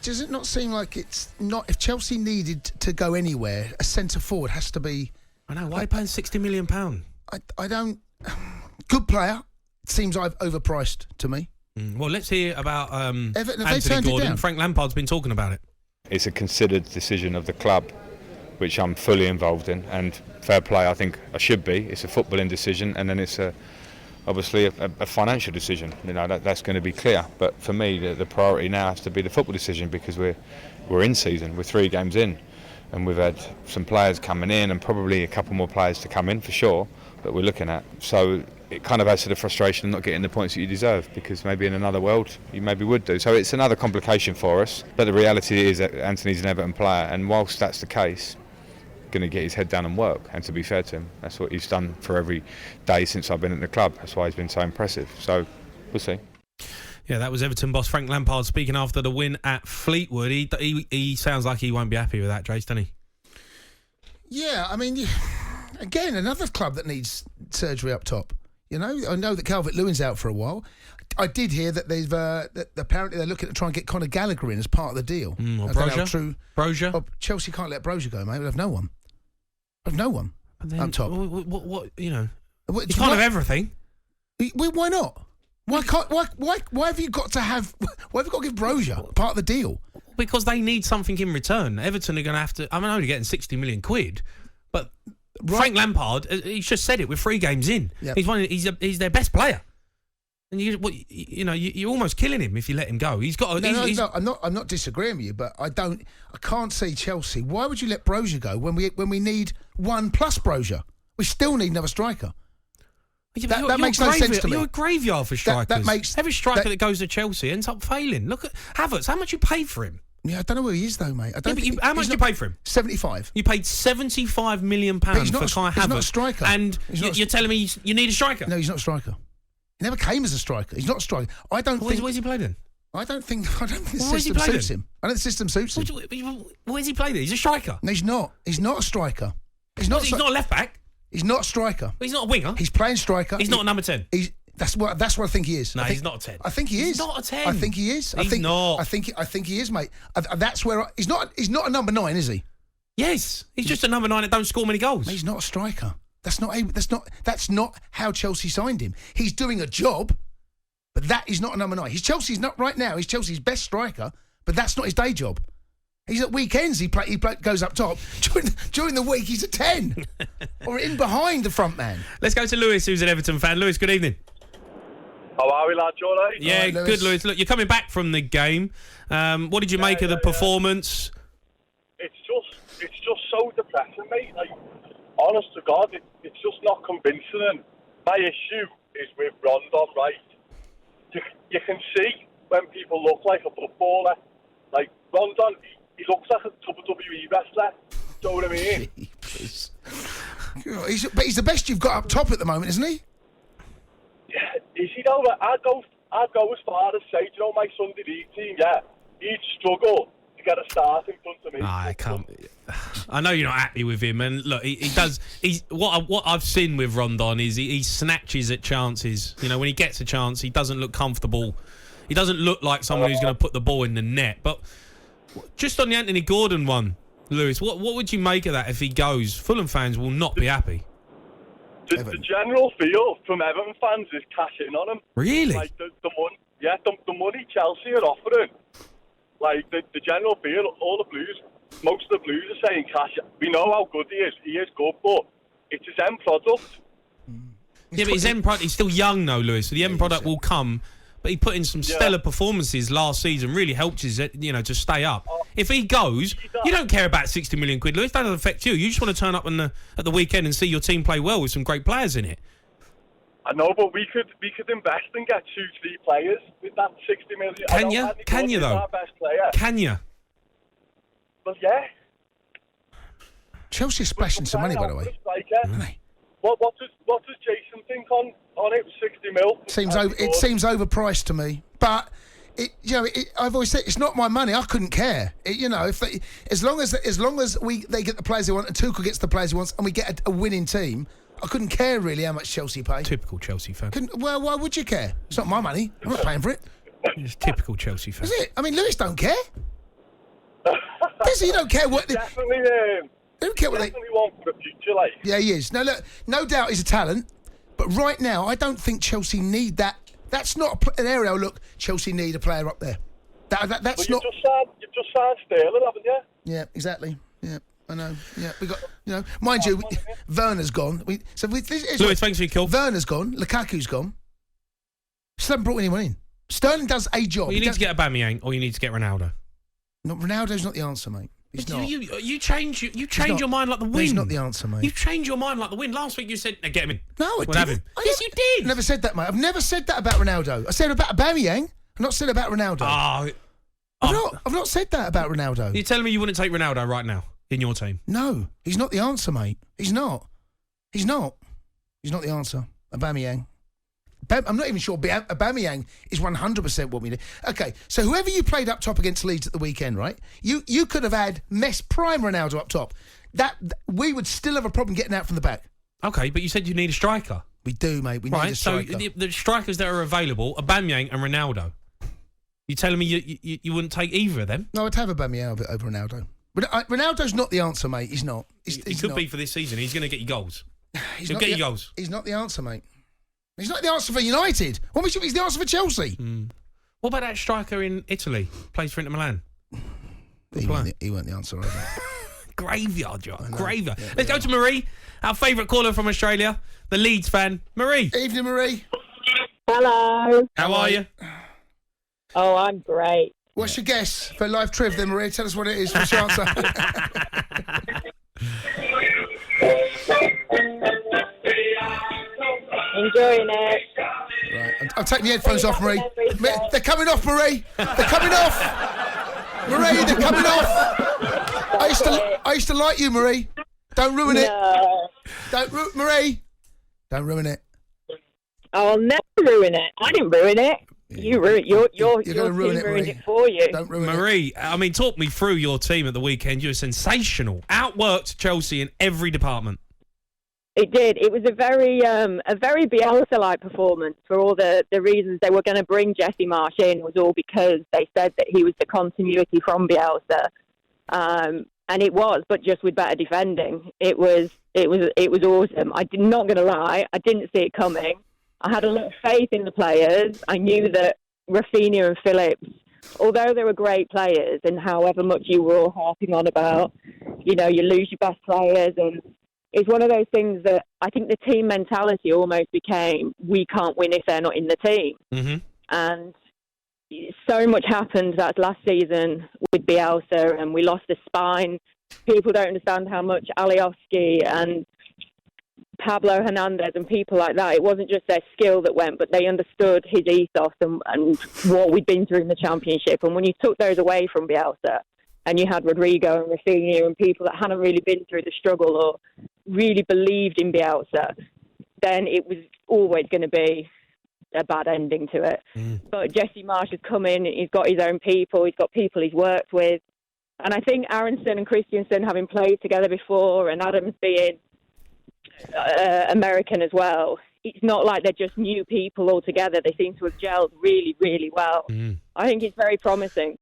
Does it not seem like it's not? If Chelsea needed to go anywhere, a centre forward has to be. I know. Why are you paying £60 million? I don't. Good player. Seems overpriced to me. Well, let's hear about Everton, Anthony Gordon. Frank Lampard's been talking about it. It's a considered decision of the club, which I'm fully involved in, and fair play, I think I should be. It's a footballing decision, and then it's obviously a financial decision. You know, that's going to be clear. But for me, the priority now has to be the football decision, because we're in season. We're 3 games in, and we've had some players coming in, and probably a couple more players to come in for sure that we're looking at. So it kind of adds to the frustration of not getting the points that you deserve, because maybe in another world you maybe would do. So it's another complication for us. But the reality is that Anthony's an Everton player, and whilst that's the case, going to get his head down and work. And to be fair to him, that's what he's done for every day since I've been at the club. That's why he's been so impressive. So we'll see. Yeah, that was Everton boss Frank Lampard speaking after the win at Fleetwood. He sounds like he won't be happy with that, Jace, doesn't he? Yeah, I mean, again, another club that needs surgery up top. You know, I know that Calvert-Lewin's out for a while. I did hear that they've that apparently they're looking to try and get Conor Gallagher in as part of the deal. Or Brozier? Brozier? Oh, Chelsea can't let Brozier go, mate. We'll have no one. We'll have no one up top. What you know? You can't have everything. Why not? Why have you got to have? Why have you got to give Brozier part of the deal? Because they need something in return. Everton are going to have to. I'm only getting £60 million, but Frank Lampard, he's just said it. We're 3 games in. Yep. He's their best player, and you're almost killing him if you let him go. He's got. No, I'm not disagreeing with you, but I can't see Chelsea. Why would you let Brozier go when we need 1 plus Brozier? We still need another striker. Yeah, that makes no sense to me. You're a graveyard for strikers. Every striker that goes to Chelsea ends up failing. Look at Havertz. How much you paid for him? Yeah, I don't know where he is though, mate. How much did you pay for him? 75. You paid £75 million for Kai Havertz. He's not a striker. And you're telling me you need a striker? No, he's not a striker. He never came as a striker. He's not a striker. Where's he played in? I don't think the system suits him. I don't think the system suits him. Where's he played in? He's a striker. No, he's not. He's not a striker. He's not a left back. He's not a striker. He's not a winger. He's playing striker. He's not a number 10. That's what I think he is. No, he's not a 10. I think he is. He's not a 10. I think he is. He's not. I think he is, mate. That's where he's not a number 9, is he? Yes, he's just a number 9 that don't score many goals. Mate, he's not a striker. That's not how Chelsea signed him. He's doing a job, but that is not a number 9. He's Chelsea's best striker, but that's not his day job. He's at weekends. He goes up top. During the week, he's a 10 or in behind the front man. Let's go to Lewis, who's an Everton fan. Lewis, good evening. How are we, lads? All right? Yeah, Lewis. Good, Lewis. Look, you're coming back from the game. What did you make of the performance? It's just so depressing, mate. Like, honest to God, it's just not convincing. And my issue is with Rondon, right? You can see when people look like a footballer. Like, Rondon, he looks like a WWE wrestler. Do you know what I mean? But he's the best you've got up top at the moment, isn't he? Yeah, is he though? I'd go as far as say, you know, my Sunday league team, yeah, he'd struggle to get a start in front of me. I can't. I know you're not happy with him, and look, he does. What I've seen with Rondon is he snatches at chances. You know, when he gets a chance, he doesn't look comfortable. He doesn't look like someone who's going to put the ball in the net. But just on the Anthony Gordon one, Lewis, what would you make of that if he goes? Fulham fans will not be happy. The general feel from Everton fans is cash in on him. Really? Like the money Chelsea are offering. Like the general feel, most of the Blues are saying cash. We know how good he is. He is good, but it's his end product. Yeah, but his end product, he's still young though, Lewis. So the end product will come. But he put in some stellar performances last season, really helped his, to stay up. If he goes, you don't care about £60 million, Lewis. That doesn't affect you. You just want to turn up at the weekend and see your team play well with some great players in it. I know, but we could invest and get 2-3 players with that £60 million. Can you though? Our best player. Can you? Well, yeah. Chelsea are splashing some money, by the way. Really? What does Jason think on it? 60 mil. It seems overpriced to me, but I've always said it's not my money. I couldn't care. As long as they get the players they want and Tuchel gets the players he wants, and we get a winning team, I couldn't care really how much Chelsea pay. Typical Chelsea fan. Well, why would you care? It's not my money. I'm not paying for it. It's typical Chelsea fan. Is it? I mean, Lewis don't care. Does he? Don't care what... Definitely, don't care what definitely one for the future, like. Yeah, he is. No, look, no doubt he's a talent, but right now, I don't think Chelsea need that. That's not an area. Look, Chelsea need a player up there. That's well, not. You've just signed Starlet, haven't you? Yeah, exactly. Yeah, I know. Yeah, we got. Mind you, Werner's gone. Lewis, thanks for your call. Werner's gone. Lukaku's gone. Still haven't brought anyone in. Sterling does a job. Well, you need to get Aubameyang or you need to get Ronaldo. No, Ronaldo's not the answer, mate. He's not. You change your mind like the wind. He's not the answer, mate. You change your mind like the wind. Last week you said, get him in. No, I we'll have him. Yes, you did. I never said that, mate. I've never said that about Ronaldo. I said about Aubameyang. I've not said about Ronaldo. I've not said that about Ronaldo. You're telling me you wouldn't take Ronaldo right now in your team? No, he's not the answer, mate. He's not. He's not the answer. Aubameyang. I'm not even sure Aubameyang is 100% what we need. Okay, so whoever you played up top against Leeds at the weekend, right? You could have had prime Ronaldo up top. That we would still have a problem getting out from the back. Okay, but you said you need a striker. We do, mate. We need a striker. So the strikers that are available, Aubameyang and Ronaldo. You telling me you wouldn't take either of them? No, I'd have Aubameyang over Ronaldo. But Ronaldo's not the answer, mate. He's not. He could be for this season. He's going to get you goals. He'll get you goals. He's not the answer, mate. He's not the answer for United. What makes you think he's the answer for Chelsea? What about that striker in Italy? Plays for Inter Milan. He weren't the answer either. Graveyard, John. Graveyard. Yeah, let's go to Marie, our favourite caller from Australia, the Leeds fan. Marie. Evening, Marie. Hello. How are you? Oh, I'm great. What's your guess for live triv then, Marie? Tell us what it is. What's your answer? Enjoying it. Right, I'm taking the headphones off, Marie. They're coming off, Marie. They're coming off. Marie, they're coming off. I used to like you, Marie. Don't ruin it. Marie. Don't ruin it. I'll never ruin it. I didn't ruin it. You ruined your You're team gonna ruin ruined it it for you. Don't ruin it. Marie, I mean, talk me through your team at the weekend. You were sensational. Outworked Chelsea in every department. It did. It was a very Bielsa-like performance for all the reasons they were going to bring Jesse Marsch in was all because they said that he was the continuity from Bielsa, and it was, but just with better defending. It was awesome. I'm not going to lie. I didn't see it coming. I had a lot of faith in the players. I knew that Rafinha and Phillips, although they were great players, and however much you were all harping on about, you lose your best players, and it's one of those things that I think the team mentality almost became, we can't win if they're not in the team. Mm-hmm. And so much happened that last season with Bielsa, and we lost a spine. People don't understand how much Alioski and Pablo Hernandez and people like that, it wasn't just their skill that went, but they understood his ethos and what we'd been through in the Championship. And when you took those away from Bielsa, and you had Rodrigo and Rafinha and people that hadn't really been through the struggle or really believed in Bielsa, then it was always going to be a bad ending to it. But Jesse Marsch has come in, he's got his own people, he's got people he's worked with. And I think Aronson and Christensen, having played together before, and Adams being American as well, it's not like they're just new people altogether. They seem to have gelled really, really well. I think it's very promising.